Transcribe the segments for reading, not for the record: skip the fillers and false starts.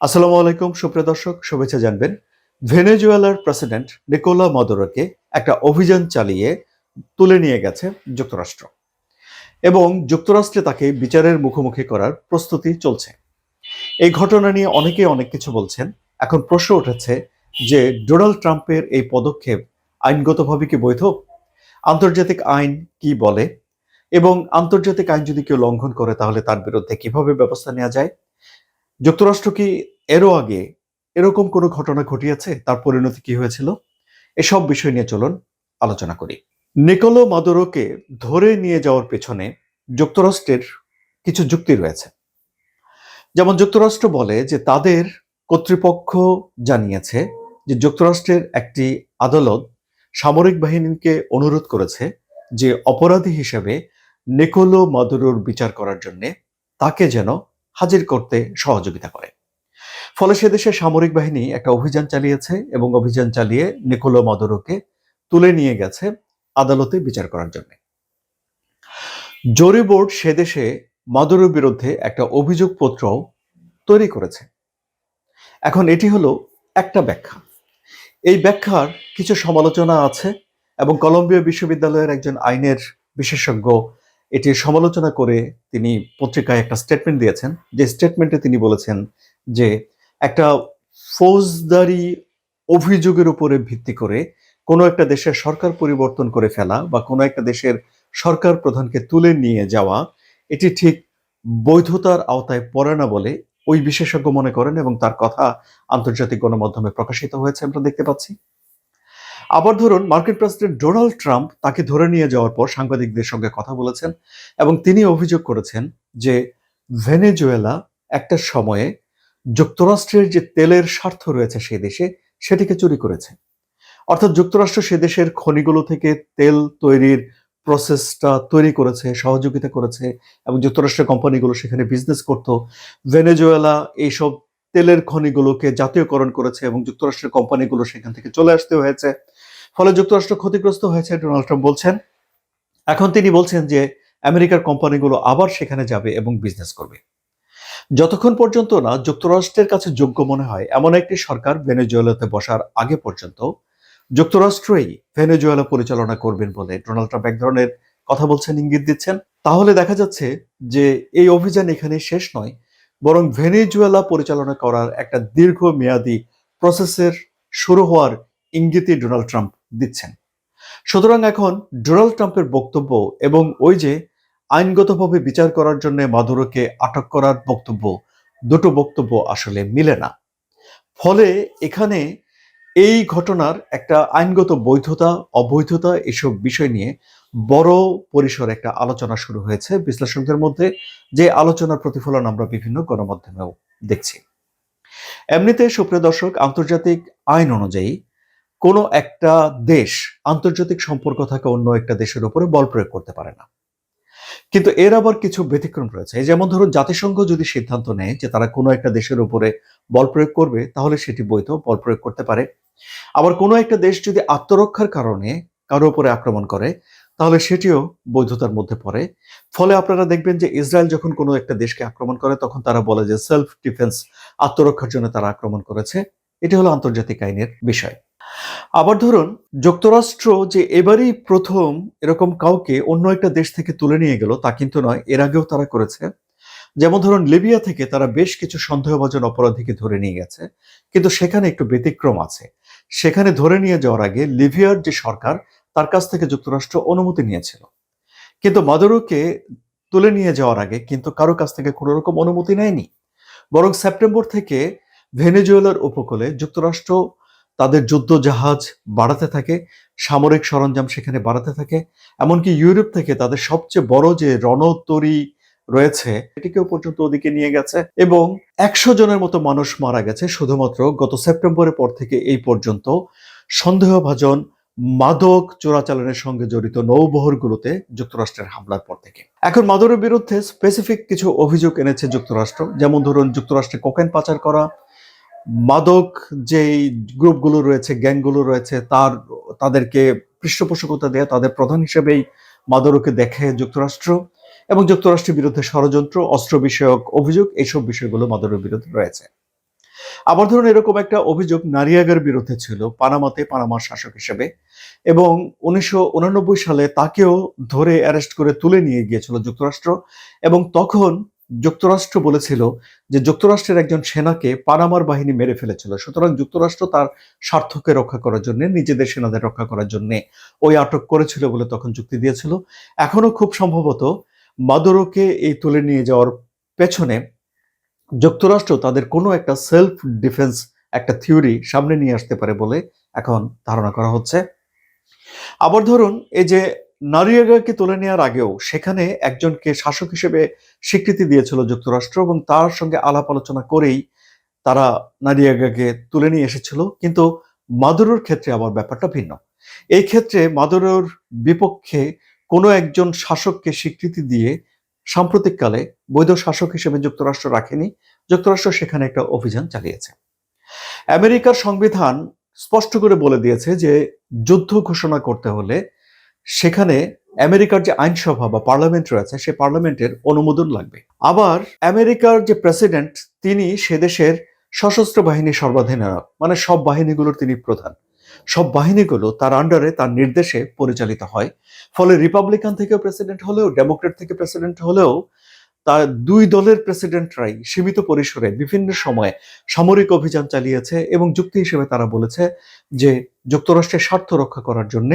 আসসালামু আলাইকুম সুপ্রিয় দর্শক, শুভেচ্ছা জানবেন। ভেনেজুয়েলার প্রেসিডেন্ট নিকোলা মাদুরোকে একটা অভিযান চালিয়ে তুলে নিয়ে গেছে যুক্তরাষ্ট্র এবং যুক্তরাষ্ট্রে তাকে বিচারের মুখোমুখি করার প্রস্তুতি চলছে। এই ঘটনা নিয়ে অনেকেই অনেক কিছু বলছেন। এখন প্রশ্ন উঠেছে যে ডোনাল্ড ট্রাম্পের এই পদক্ষেপ আইনগতভাবে কি বৈধ? আন্তর্জাতিক আইন কি বলে? এবং আন্তর্জাতিক আইন যদি কেউ লঙ্ঘন করে তাহলে তার বিরুদ্ধে কিভাবে ব্যবস্থা নেওয়া যায়? যুক্তরাষ্ট্র কি এরও আগে এরকম কোনো ঘটনা ঘটিয়েছে? তার পরিণতি কি হয়েছিল? এসব বিষয় নিয়ে চলুন আলোচনা করি। নিকোলো মাদুরোকে ধরে নিয়ে যাওয়ার পেছনে যুক্তরাষ্ট্রের কিছু যুক্তি রয়েছে। যেমন যুক্তরাষ্ট্র বলে যে তাদের কর্তৃপক্ষ জানিয়েছে যে যুক্তরাষ্ট্রের একটি আদালত সামরিক বাহিনীকে অনুরোধ করেছে যে অপরাধী হিসেবে নিকোলো মাদুরোর বিচার করার জন্য তাকে যেন হাজির করতে সহযোগিতা করে। ফলে সে দেশের সামরিক বাহিনী একটা অভিযান চালিয়েছে এবং অভিযান চালিয়ে নিকোলো মাদুরোকে তুলে নিয়ে গেছে আদালতে বিচার করার জন্য। জরি বোর্ড সে দেশে মাদুরোর বিরুদ্ধে একটা অভিযোগপত্র তৈরি করেছে। এখন এটি হলো একটা ব্যাখ্যা। এই ব্যাখ্যার কিছু সমালোচনা আছে এবং কলম্বিয়া বিশ্ববিদ্যালয়ের একজন আইনের বিশেষজ্ঞ এটির সমালোচনা করে তিনি পত্রিকায় একটা স্টেটমেন্ট দিয়েছেন। যে স্টেটমেন্টে তিনি বলেছেন যে একটা ফৌজদারি অভিযোগের উপরে ভিত্তি করে কোনো একটা দেশের সরকার পরিবর্তন করে ফেলা বা কোনো একটা দেশের সরকার প্রধানকে তুলে নিয়ে যাওয়া এটি ঠিক বৈধতার আওতায় পড়ে না বলে ওই বিশেষজ্ঞ মনে করেন এবং তার কথা আন্তর্জাতিক গণমাধ্যমে প্রকাশিত হয়েছে আমরা দেখতে পাচ্ছি। আবার ধরুন মার্কিন প্রেসিডেন্ট ডোনাল্ড ট্রাম্প তাকে ধরে নিয়ে যাওয়ার পর সাংবাদিকদের সঙ্গে কথা বলেছেন এবং তিনি অভিযোগ করেছেন যে ভেনেজুয়েলা একটা সময়ে যুক্তরাষ্ট্রের যে তেলের স্বার্থ রয়েছে সেই দেশে সেটিকে চুরি করেছে। অর্থাৎ যুক্তরাষ্ট্র সে দেশের খনিগুলো থেকে তেল তৈরির প্রসেসটা তৈরি করেছে, সহযোগিতা করেছে এবং যুক্তরাষ্ট্রের কোম্পানিগুলো সেখানে বিজনেস করত। ভেনেজুয়েলা এইসব তেলের খনিগুলোকে জাতীয়করণ করেছে এবং যুক্তরাষ্ট্রের কোম্পানিগুলো সেখান থেকে চলে আসতে হয়েছে। ফলে যুক্তরাষ্ট্র ক্ষতিগ্রস্ত হয়েছে ডোনাল্ড ট্রাম্প বলছেন। এখন তিনি বলছেন যে আমেরিকার কোম্পানিগুলো আবার সেখানে যাবে এবং বিজনেস করবে। যতক্ষণ পর্যন্ত না যুক্তরাষ্ট্রের কাছে যোগ্য মনে হয় এমন একটি সরকার ভেনেজুয়েলাতে বসার আগে পর্যন্ত যুক্তরাষ্ট্রই ভেনেজুয়েলা পরিচালনা করবেন বলে ডোনাল্ড ট্রাম্প এক ধরনের কথা বলছেন, ইঙ্গিত দিচ্ছেন। তাহলে দেখা যাচ্ছে যে এই অভিযান এখানে শেষ নয়, বরং ভেনেজুয়েলা পরিচালনা করার একটা দীর্ঘমেয়াদী প্রসেসের শুরু হওয়ার ইঙ্গিতই ডোনাল্ড ট্রাম্প দিচ্ছেন। সুতরাং এখন ডোনাল্ড ট্রাম্পের বক্তব্য এবং ওই যে আইনগতভাবে বিচার করার জন্য মাদুরোকে আটক করার বক্তব্য, দুটো বক্তব্য আসলে মিলে না। ফলে এখানে এই ঘটনার একটা আইনগত বৈধতা অবৈধতা এসব বিষয় নিয়ে বড় পরিসরে একটা আলোচনা শুরু হয়েছে বিশ্লেষকদের মধ্যে, যে আলোচনার প্রতিফলন আমরা বিভিন্ন গণমাধ্যমেও দেখছি। এমনিতে সুপ্রিয় দর্শক, আন্তর্জাতিক আইন অনুযায়ী কোনো একটা দেশ আন্তর্জাতিক সম্পর্ক থাকা অন্য একটা দেশের উপরে বল প্রয়োগ করতে পারে না। কিন্তু এর আবার কিছু ব্যতিক্রম রয়েছে। যেমন ধরুন জাতিসংঘ যদি সিদ্ধান্ত নেয় যে তারা কোনো একটা দেশের উপরে বল প্রয়োগ করবে তাহলে সেটি বৈধ, বল প্রয়োগ করতে পারে। আবার কোনো একটা দেশ যদি আত্মরক্ষার কারণে কারো উপরে আক্রমণ করে তাহলে সেটিও বৈধতার মধ্যে পড়ে। ফলে আপনারা দেখবেন যে ইসরায়েল যখন কোনো একটা দেশকে আক্রমণ করে তখন তারা বলে যে সেলফ ডিফেন্স, আত্মরক্ষার জন্য তারা আক্রমণ করেছে। এটি হলো আন্তর্জাতিক আইনের বিষয়। আবার ধরুন যুক্তরাষ্ট্র যে এবারই প্রথম এরকম কাউকে অন্য একটা দেশ থেকে তুলে নিয়ে গেল তা কিন্তু নয়, এর আগেও তারা করেছে। যেমন ধরুন লিবিয়া থেকে তারা বেশ কিছু সন্দেহভাজন অপরাধীকে ধরে নিয়ে গেছে, কিন্তু সেখানে একটু ব্যতিক্রম আছে। সেখানে ধরে নিয়ে যাওয়ার আগে লিবিয়ার যে সরকার তার কাছ থেকে যুক্তরাষ্ট্র অনুমতি নিয়েছিল, কিন্তু মাদুরোকে তুলে নিয়ে যাওয়ার আগে কিন্তু কারো কাছ থেকে কোনো রকম অনুমতি নেয়নি। বরং সেপ্টেম্বর থেকে ভেনেজুয়েলার উপকূলে যুক্তরাষ্ট্র তাদের যুদ্ধ জাহাজ বাড়াতে থাকে, সামরিক সরঞ্জাম সেখানে বাড়াতে থাকে। এমনকি ইউরোপ থেকে তাদের সবচেয়ে বড় যে রণতরী রয়েছে এটিকেও পর্যন্ত ওদিকে নিয়ে গেছে এবং 100 জনের মতো মানুষ মারা গেছে শুধুমাত্র গত সেপ্টেম্বরের পর থেকে এই পর্যন্ত সন্দেহভাজন মাদক চোরাচালানের সঙ্গে জড়িত নৌবহরগুলোতে যুক্তরাষ্ট্রের হামলার পর থেকে। এখন মাদকের বিরুদ্ধে স্পেসিফিক কিছু অভিযোগ এনেছে যুক্তরাষ্ট্র। যেমন ধরুন যুক্তরাষ্ট্রে কোকেন পাচার করা, মাদক যেই গ্রুপগুলো রয়েছে, গ্যাংগুলো রয়েছে তাদেরকে পৃষ্ঠপোষকতা দেয়া, তাদের প্রধান হিসেবেই মাদুরোকে দেখে যুক্তরাষ্ট্র এবং যুক্তরাষ্ট্রের বিরুদ্ধে ষড়যন্ত্র, অস্ত্র বিষয়ক অভিযোগ, এইসব বিষয়গুলো মাদুরোর বিরুদ্ধে রয়েছে। আবার ধরুন এরকম একটা অভিযোগ নারিয়াগার বিরুদ্ধে ছিল পানামাতে, পানামার শাসক হিসেবে, এবং 1989 সালে তাকেও ধরে অ্যারেস্ট করে তুলে নিয়ে গিয়েছিল যুক্তরাষ্ট্র, এবং তখন যুক্তরাষ্ট্র বলেছিল যে যুক্তরাষ্ট্রের একজন সেনাকে পানামার বাহিনী মেরে ফেলেছিল, সুতরাং যুক্তরাষ্ট্র তার স্বার্থকে রক্ষা করার জন্য, নিজেদের সেনাদের রক্ষা করার জন্য ওই আটক করেছিল বলে তখন যুক্তি দিয়েছিল। এখনো খুব সম্ভবত মাদুরোকে এই তুলে নিয়ে যাওয়ার পেছনে যুক্তরাষ্ট্র তাদের কোনো একটা সেলফ ডিফেন্স একটা থিওরি সামনে নিয়ে আসতে পারে বলে এখন ধারণা করা হচ্ছে। আবার ধরুন এই যে নারিয়াগাকে তুলে নেওয়ার আগেও সেখানে একজনকে শাসক হিসেবে স্বীকৃতি দিয়েছিল যুক্তরাষ্ট্র, এবং তার সঙ্গে আলাপ আলোচনা করেই তারা নারিয়াগাকে তুলে নিয়ে এসেছিল। কিন্তু মাদুরোর ক্ষেত্রে আবার ব্যাপারটা ভিন্ন। এই ক্ষেত্রে মাদুরোর বিপক্ষে কোনো একজন শাসককে স্বীকৃতি দিয়ে সাম্প্রতিককালে বৈধ শাসক হিসেবে যুক্তরাষ্ট্র রাখেনি, যুক্তরাষ্ট্র সেখানে একটা অভিযান চালিয়েছে। আমেরিকার সংবিধান স্পষ্ট করে বলে দিয়েছে যে যুদ্ধ ঘোষণা করতে হলে সেখানে আমেরিকার যে আইনসভা বা পার্লামেন্ট রয়েছে সে পার্লামেন্টের অনুমোদন লাগবে। আবার আমেরিকার যে প্রেসিডেন্ট তিনি সে দেশের সশস্ত্র বাহিনী সর্বাধিনায়ক, মানে সব বাহিনীগুলোর তিনি প্রধান। সব বাহিনীগুলো তার আন্ডারে তার নির্দেশে পরিচালিত হয়। ফলে রিপাবলিকান থেকে প্রেসিডেন্ট হলেও ডেমোক্রেট থেকে প্রেসিডেন্ট হলেও তার দুই দলের প্রেসিডেন্টরাই সীমিত পরিসরে বিভিন্ন সময়ে সামরিক অভিযান চালিয়েছে, এবং যুক্তি হিসেবে তারা বলেছে যে যুক্তরাষ্ট্রের স্বার্থ রক্ষা করার জন্য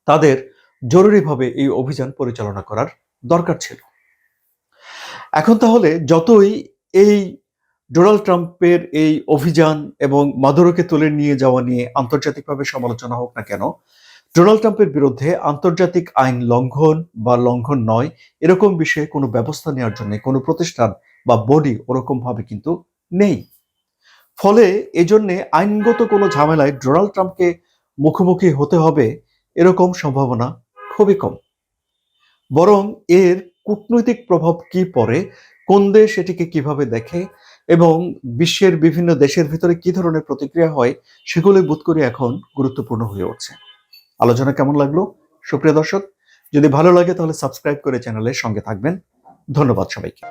তাদের জরুরিভাবে এই অভিযান পরিচালনা করার দরকার ছিল। এখন তাহলে যতই এই ডোনাল্ড ট্রাম্পের এই অভিযান এবং মাদুরোকে তুলে নিয়ে যাওয়া নিয়ে আন্তর্জাতিকভাবে সমালোচনা হোক না কেন, ডোনাল্ড ট্রাম্পের বিরুদ্ধে আন্তর্জাতিক আইন লঙ্ঘন বা লঙ্ঘন নয় এরকম বিষয়ে কোনো ব্যবস্থা নেওয়ার জন্য কোনো প্রতিষ্ঠান বা বডি ওরকম ভাবে কিন্তু নেই। ফলে এজন্য আইনগত কোনো ঝামেলায় ডোনাল্ড ট্রাম্পকে মুখোমুখি হতে হবে এরকম সম্ভাবনা খুবই কম। বরং এর কূটনৈতিক প্রভাব কি পড়ে, কোন দেশ এটিকে কিভাবে দেখে, এবং বিশ্বের বিভিন্ন দেশের ভিতরে কি ধরনের প্রতিক্রিয়া হয় সেগুলো বোধ করি এখন গুরুত্বপূর্ণ হয়ে উঠছে। আলোচনা কেমন লাগলো সুপ্রিয় দর্শক? যদি ভালো লাগে তাহলে সাবস্ক্রাইব করে চ্যানেলের সঙ্গে থাকবেন। ধন্যবাদ সবাইকে।